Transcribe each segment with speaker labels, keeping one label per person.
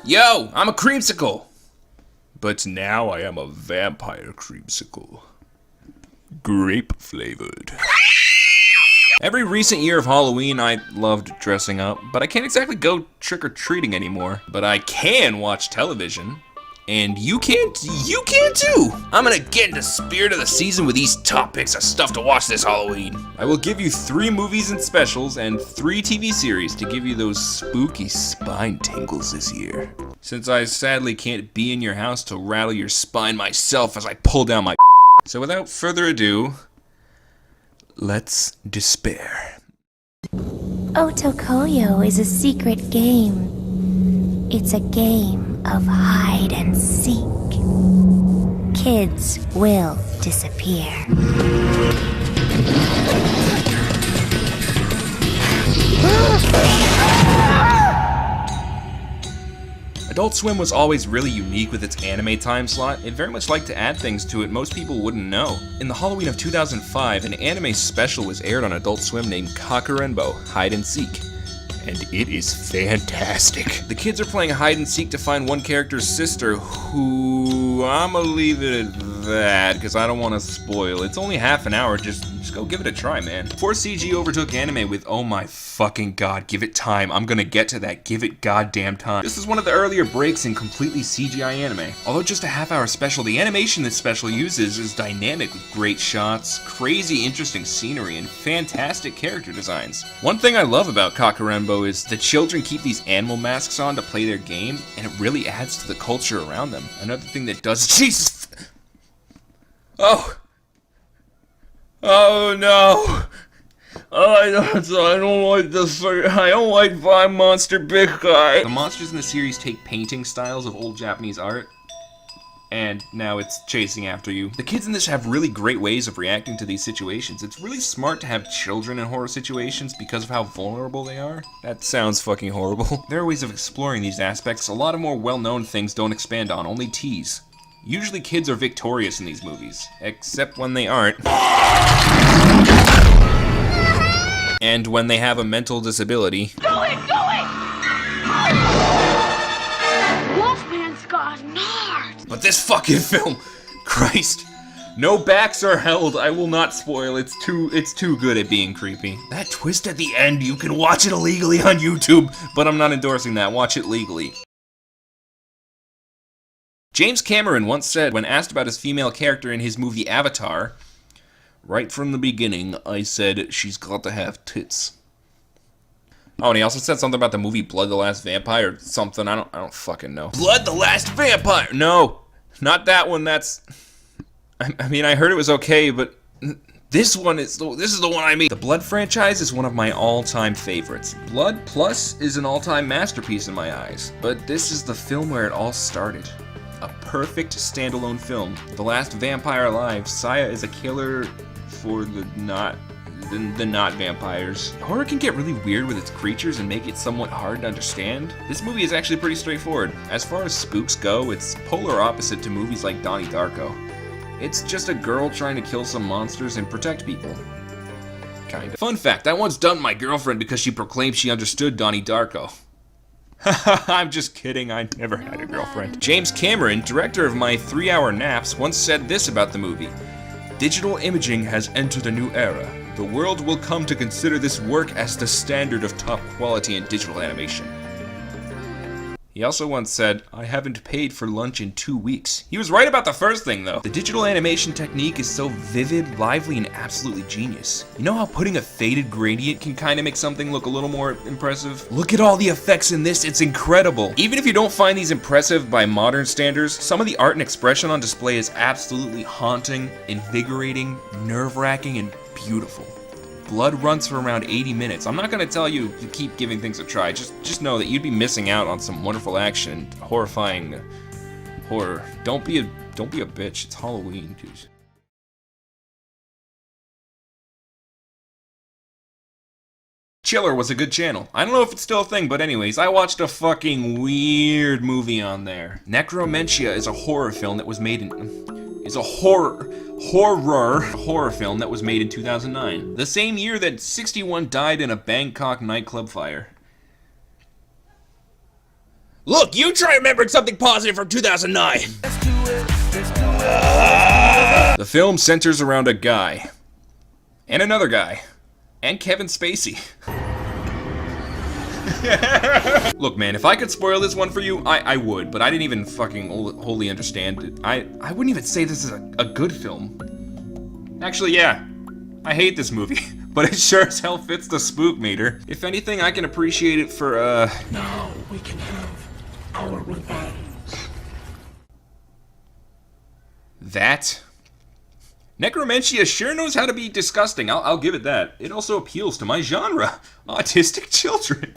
Speaker 1: Yo, I'm a creamsicle! But now I am a vampire creamsicle. Grape flavored. Every recent year of Halloween, I loved dressing up, but I can't exactly go trick-or-treating anymore. But I can watch television. And you can too! I'm gonna get in the spirit of the season with these top picks of stuff to watch this Halloween. I will give you 3 movies and specials and 3 TV series to give you those spooky spine tingles this year. Since I sadly can't be in your house to rattle your spine myself as I pull down my so without further ado, let's despair.
Speaker 2: Otokoyo is a secret game. It's a game of hide and seek. Kids will disappear.
Speaker 1: Adult Swim was always really unique with its anime time slot. It very much liked to add things to it most people wouldn't know. In the Halloween of 2005, an anime special was aired on Adult Swim named Kakurenbo, Hide and Seek. And it is fantastic. The kids are playing hide and seek to find one character's sister who... I'ma leave it at that, because I don't want to spoil. It's only half an hour, just go give it a try, man. Before CG overtook anime with, oh my fucking god, give it time. I'm gonna get to that, give it goddamn time. This is one of the earlier breaks in completely CGI anime. Although just a half-hour special, the animation this special uses is dynamic with great shots, crazy interesting scenery, and fantastic character designs. One thing I love about Kakurenbo is the children keep these animal masks on to play their game, and it really adds to the culture around them. Another thing that does... Jesus! Oh! Oh no! I don't like this. I don't like Vine Monster Big Guy. The monsters in the series take painting styles of old Japanese art, and now it's chasing after you. The kids in this have really great ways of reacting to these situations. It's really smart to have children in horror situations because of how vulnerable they are. That sounds fucking horrible. There are ways of exploring these aspects a lot of more well-known things don't expand on, only tease. Usually kids are victorious in these movies, except when they aren't. And when they have a mental disability.
Speaker 3: Do it! Wolfman's got nards!
Speaker 1: But this fucking film, Christ, no backs are held. I will not spoil. It's too good at being creepy. That twist at the end, you can watch it illegally on YouTube, but I'm not endorsing that. Watch it legally. James Cameron once said, when asked about his female character in his movie Avatar, right from the beginning, I said, she's got to have tits. Oh, and he also said something about the movie Blood the Last Vampire or something. I don't fucking know. Blood the Last Vampire! No, not that one. That's... I mean, I heard it was okay, but this is the one I mean. The Blood franchise is one of my all-time favorites. Blood Plus is an all-time masterpiece in my eyes, but this is the film where it all started. A perfect standalone film. The last vampire alive, Saya is a killer for the not vampires. Horror can get really weird with its creatures and make it somewhat hard to understand. This movie is actually pretty straightforward. As far as spooks go, it's polar opposite to movies like Donnie Darko. It's just a girl trying to kill some monsters and protect people. Kinda. Fun fact, I once dumped my girlfriend because she proclaimed she understood Donnie Darko. I'm just kidding, I never had a girlfriend. James Cameron, director of My 3-Hour Naps, once said this about the movie. Digital imaging has entered a new era. The world will come to consider this work as the standard of top quality in digital animation. He also once said, I haven't paid for lunch in 2 weeks. He was right about the first thing, though. The digital animation technique is so vivid, lively, and absolutely genius. You know how putting a faded gradient can kind of make something look a little more impressive? Look at all the effects in this, it's incredible. Even if you don't find these impressive by modern standards, some of the art and expression on display is absolutely haunting, invigorating, nerve-wracking, and beautiful. Blood runs for around 80 minutes. I'm not gonna tell you to keep giving things a try. Just know that you'd be missing out on some wonderful action and horrifying horror. Don't be a bitch. It's Halloween, dude. Chiller was a good channel. I don't know if it's still a thing, but anyways, I watched a fucking weird movie on there. Necromentia is a horror film that was made in... is a horror film that was made in 2009. The same year that 61 died in a Bangkok nightclub fire. Look, you try remembering something positive from 2009. The film centers around a guy. And another guy. And Kevin Spacey. Look, man, if I could spoil this one for you, I would, but I didn't even fucking wholly understand it. I wouldn't even say this is a good film. Actually, yeah, I hate this movie, but it sure as hell fits the spook meter. If anything, I can appreciate it for,
Speaker 4: Now we can have our revenge.
Speaker 1: That. Necromentia sure knows how to be disgusting, I'll give it that. It also appeals to my genre, autistic children.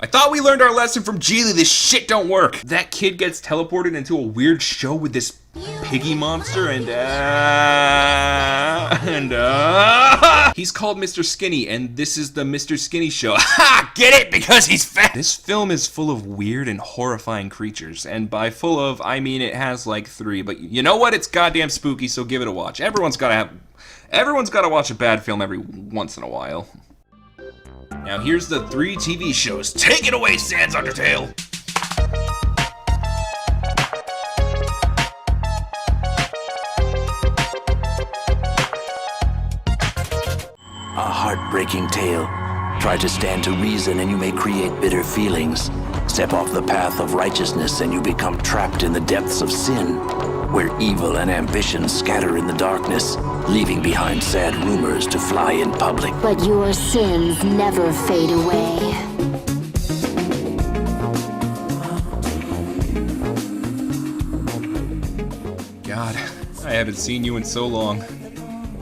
Speaker 1: I thought we learned our lesson from Geely, this shit don't work. That kid gets teleported into a weird show with this piggy monster and he's called Mr. Skinny, and this is the Mr. Skinny show. Ha! Get it? Because he's fat! This film is full of weird and horrifying creatures, and by full of, I mean it has like 3, but you know what? It's goddamn spooky, so give it a watch. Everyone's gotta watch a bad film every once in a while. Now here's the 3 TV shows. Take it away, Sans Undertale!
Speaker 5: A heartbreaking tale. Try to stand to reason and you may create bitter feelings. Step off the path of righteousness and you become trapped in the depths of sin, where evil and ambition scatter in the darkness, leaving behind sad rumors to fly in public.
Speaker 2: But your sins never fade away.
Speaker 1: God, I haven't seen you in so long.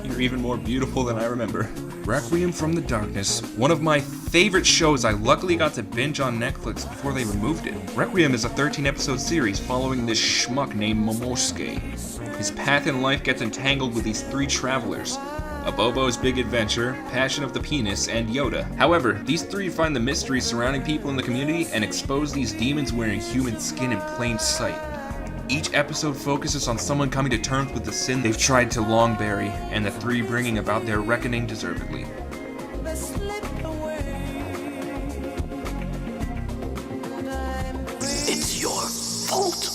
Speaker 1: You're even more beautiful than I remember. Requiem from the Darkness, one of my favorite shows I luckily got to binge on Netflix before they removed it. Requiem is a 13-episode series following this schmuck named Momosuke. His path in life gets entangled with these 3 travelers: a Bobo's Big Adventure, Passion of the Penis, and Yoda. However, these 3 find the mysteries surrounding people in the community and expose these demons wearing human skin in plain sight. Each episode focuses on someone coming to terms with the sin they've tried to long bury, and the 3 bringing about their reckoning deservedly.
Speaker 5: It's your fault.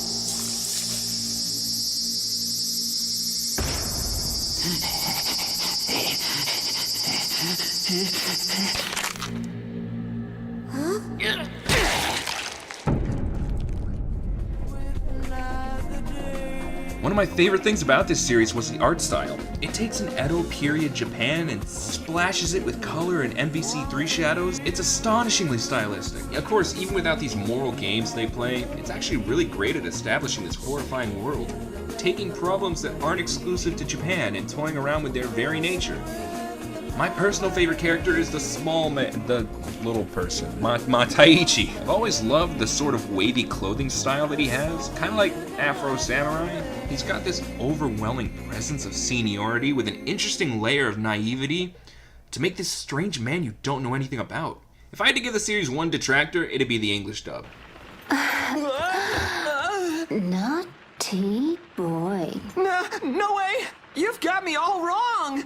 Speaker 1: One of my favorite things about this series was the art style. It takes an Edo period Japan and splashes it with color and MVC3 shadows. It's astonishingly stylistic. Of course, even without these moral games they play, it's actually really great at establishing this horrifying world, taking problems that aren't exclusive to Japan and toying around with their very nature. My personal favorite character is the little person, Mataichi. I've always loved the sort of wavy clothing style that he has, kind of like Afro Samurai. He's got this overwhelming presence of seniority with an interesting layer of naivety to make this strange man you don't know anything about. If I had to give the series one detractor, it'd be the English dub.
Speaker 2: Naughty boy.
Speaker 6: No way! You've got me all wrong!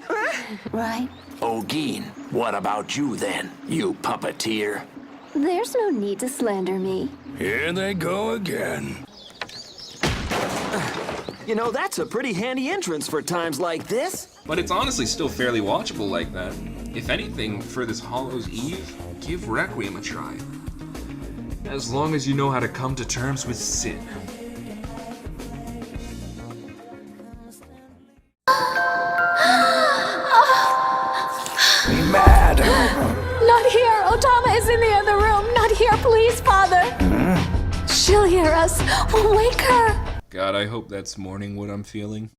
Speaker 2: Right?
Speaker 5: Ogeen, what about you then, you puppeteer?
Speaker 2: There's no need to slander me.
Speaker 5: Here they go again.
Speaker 6: You know, that's a pretty handy entrance for times like this.
Speaker 1: But it's honestly still fairly watchable like that. If anything, for this Hallows Eve, give Requiem a try. As long as you know how to come to terms with sin.
Speaker 5: Mad.
Speaker 2: Not here! Otama is in the other room! Not here, please, Father! She'll hear us! We'll wake her!
Speaker 1: God, I hope that's morning what I'm feeling.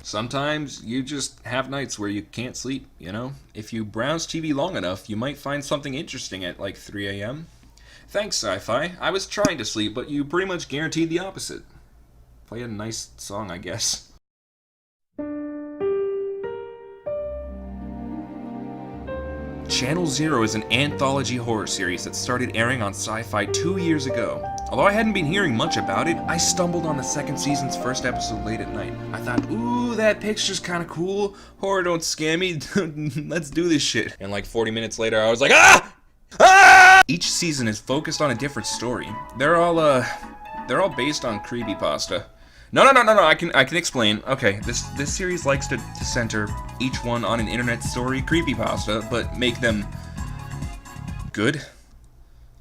Speaker 1: Sometimes you just have nights where you can't sleep, you know? If you browse TV long enough, you might find something interesting at like 3 a.m. Thanks, Sci-Fi. I was trying to sleep, but you pretty much guaranteed the opposite. Play a nice song, I guess. Channel Zero is an anthology horror series that started airing on Sci-Fi 2 years ago. Although I hadn't been hearing much about it, I stumbled on the second season's first episode late at night. I thought, ooh, that picture's kinda cool. Horror don't scare me. Let's do this shit. And like 40 minutes later, I was like, ah! Ah! Each season is focused on a different story. They're all based on creepypasta. No, I can explain. Okay, this series likes to center each one on an internet story creepypasta, but make them good.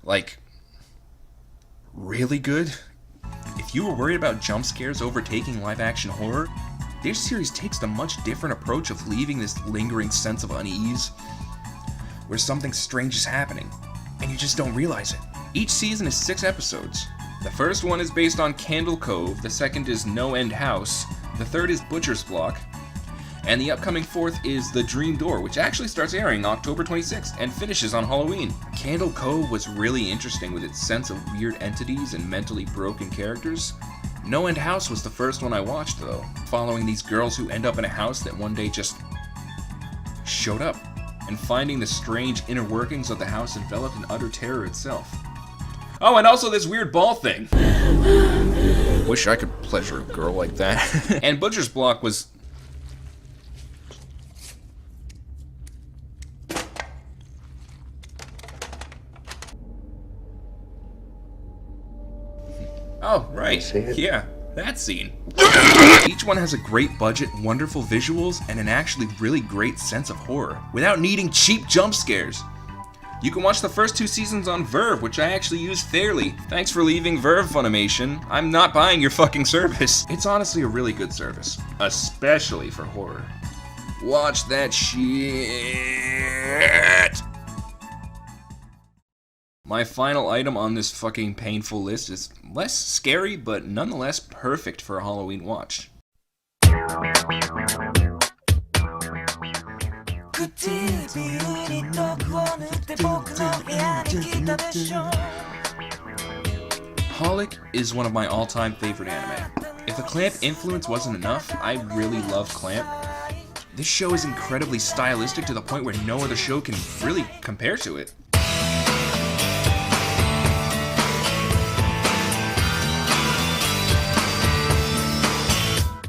Speaker 1: Like, really good. If you were worried about jump scares overtaking live-action horror, this series takes a much different approach of leaving this lingering sense of unease, where something strange is happening, and you just don't realize it. Each season is 6 episodes. The first one is based on Candle Cove, the second is No End House, the third is Butcher's Block, and the upcoming fourth is The Dream Door, which actually starts airing October 26th and finishes on Halloween. Candle Cove was really interesting with its sense of weird entities and mentally broken characters. No End House was the first one I watched, though, following these girls who end up in a house that one day just showed up, and finding the strange inner workings of the house enveloped in utter terror itself. Oh, and also this weird ball thing. Wish I could pleasure a girl like that. And Butcher's Block was... Oh, right. Yeah, that scene. Each one has a great budget, wonderful visuals, and an actually really great sense of horror, without needing cheap jump scares. You can watch the first 2 seasons on Verve, which I actually use fairly. Thanks for leaving Verve, Funimation. I'm not buying your fucking service. It's honestly a really good service, especially for horror. Watch that shit. My final item on this fucking painful list is less scary, but nonetheless perfect for a Halloween watch. Holic is one of my all-time favorite anime. If the Clamp influence wasn't enough, I really love Clamp. This show is incredibly stylistic to the point where no other show can really compare to it.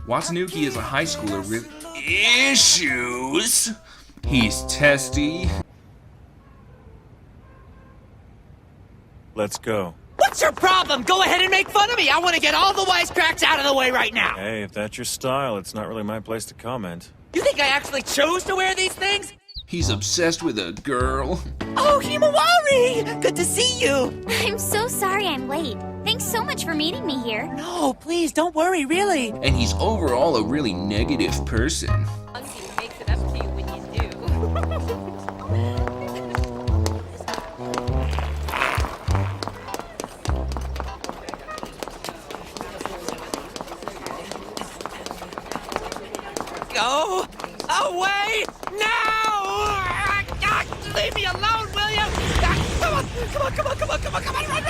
Speaker 1: Watanuki is a high schooler with issues. He's testy.
Speaker 7: Let's go.
Speaker 8: What's your problem? Go ahead and make fun of me. I want to get all the wisecracks out of the way right now.
Speaker 7: Hey, if that's your style, it's not really my place to comment.
Speaker 8: You think I actually chose to wear these things?
Speaker 1: He's obsessed with a girl.
Speaker 8: Oh, Himawari! Good to see you.
Speaker 2: I'm so sorry I'm late. Thanks so much for meeting me here.
Speaker 8: No, please, don't worry, really.
Speaker 1: And he's overall a really negative person.
Speaker 9: Makes it up to you when you do.
Speaker 8: Go away now! Leave me alone, will you? Come on, run!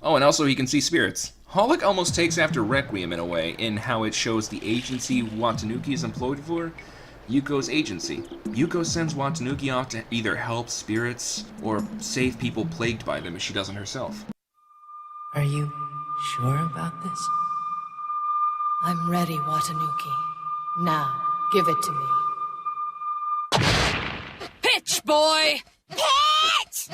Speaker 1: Oh, and also he can see spirits. Holic almost takes after Requiem in a way, in how it shows the agency Watanuki is employed for, Yuko's agency. Yuko sends Watanuki off to either help spirits or save people plagued by them if she doesn't herself.
Speaker 10: Are you sure about this? I'm ready, Watanuki. Now, give it to me.
Speaker 8: Pitch, boy!
Speaker 2: Pitch!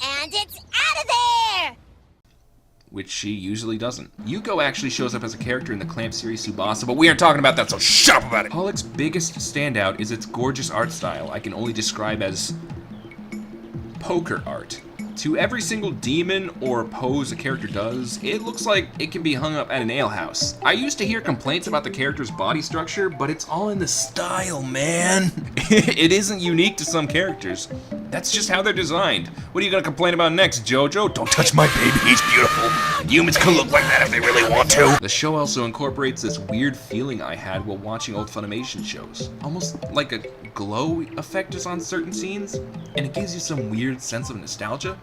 Speaker 2: And it's out of there!
Speaker 1: Which she usually doesn't. Yuko actually shows up as a character in the Clamp series Tsubasa, but we aren't talking about that, so shut up about it! Holic's biggest standout is its gorgeous art style I can only describe as poker art. To every single demon or pose a character does, it looks like it can be hung up at an alehouse. I used to hear complaints about the character's body structure, but it's all in the style, man. It isn't unique to some characters. That's just how they're designed. What are you gonna complain about next, JoJo? Don't touch my baby, he's beautiful. Humans can look like that if they really want to. The show also incorporates this weird feeling I had while watching old Funimation shows. Almost like a glow effect is on certain scenes, and it gives you some weird sense of nostalgia.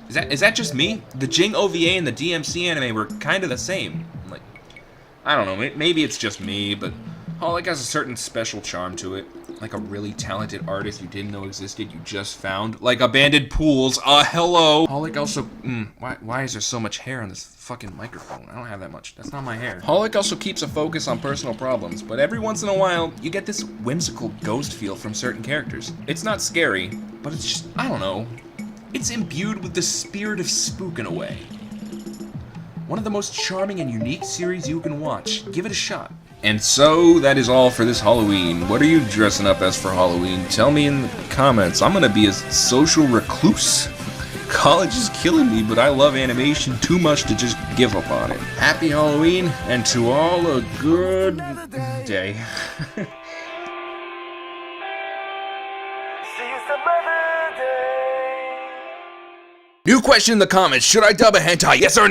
Speaker 1: Is that just me? The Jing OVA and the DMC anime were kind of the same. Like, I don't know, maybe it's just me, but Holic has a certain special charm to it. Like a really talented artist you didn't know existed, you just found. Like abandoned pools, hello! Holic also, why is there so much hair on this fucking microphone? I don't have that much, that's not my hair. Holic also keeps a focus on personal problems, but every once in a while, you get this whimsical ghost feel from certain characters. It's not scary, but it's just, I don't know. It's imbued with the spirit of spook in a way. One of the most charming and unique series you can watch. Give it a shot. And so, that is all for this Halloween. What are you dressing up as for Halloween? Tell me in the comments. I'm gonna be a social recluse. College is killing me, but I love animation too much to just give up on it. Happy Halloween, and to all a good day. New question in the comments. Should I dub a hentai? Yes or no?